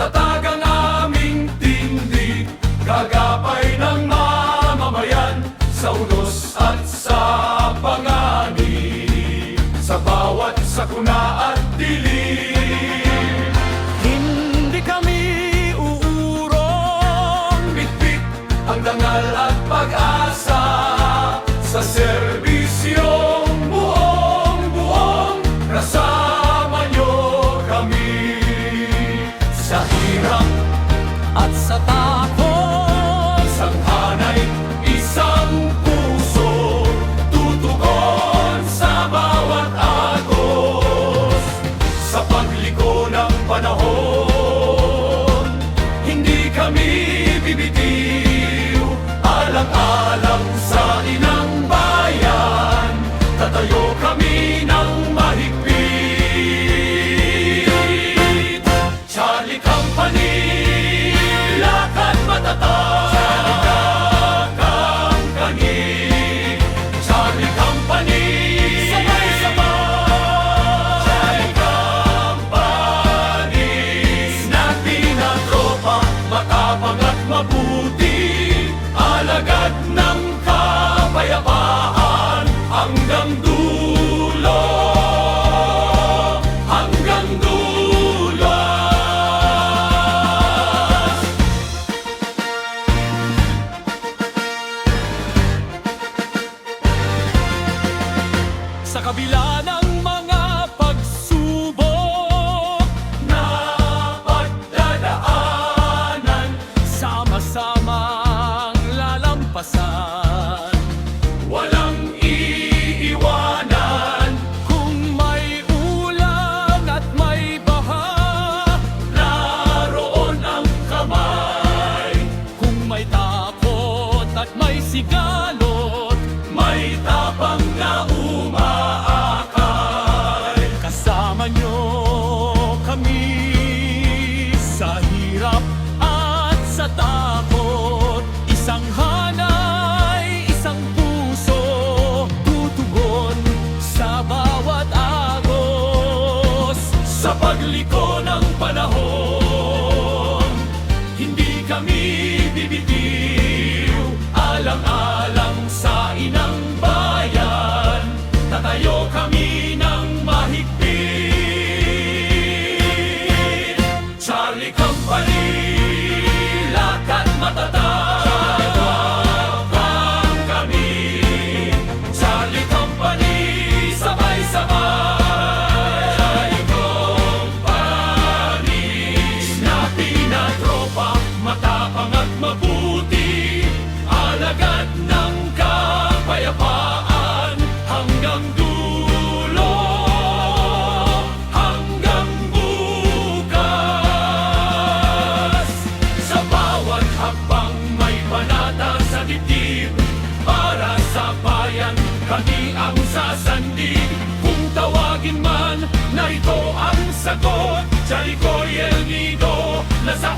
matatag ang aming tindig, gagapay ng mamamayan sa unos at sa panganib, sa bawat sakuna at dilim. Hindi kami uurong, Bitbit ang dangal at pag-asa sa serbisyong buong-buong. Kasama nyo kami sa hirap at sa takot, isang hanay, isang puso, tutugon sa bawat agos. Sa pagliko ng panahon, hindi kami bibitiw, alang-alang sa inang bayan, tatayo kami ng mahigpit. Charlie Company, lakad matatag ang kani. Charlie Company, sabay-sabay. Charlie Company, snappy na tropa, matapang at mabuti, alagad ng kapayapaan hanggang dulo, hanggang dulo. sa kabila ng mga pagsubok Na pagdadaanan, sama-samang lalampasan. walang iiwanan, Kung may ulan at may baha, naroon ang kamay. kung may takot at may sigalot, May tapang na umaakay. kasama nyo kami sa hirap at sa takot. Isang hanay, isang puso, tutugon sa bawat agos. Sa pagliko ng panahon, hindi kami bibitiw, alang-alang sa inang bayan, tatayo kami ng mahigpit. Charlie Company, lakad matatag ang kami. Charlie Company, sabay-sabay. Charlie Company, snappy na tropa, matapang at mabuti, alagad ng kapayapaan hanggang dulo, hanggang bukas. Sa bawat hakbang may panata sa dibdib, para sa bayan kami ang sasandig. Kung tawagin man, narito ang sagot. Jericho y El Nido, nasa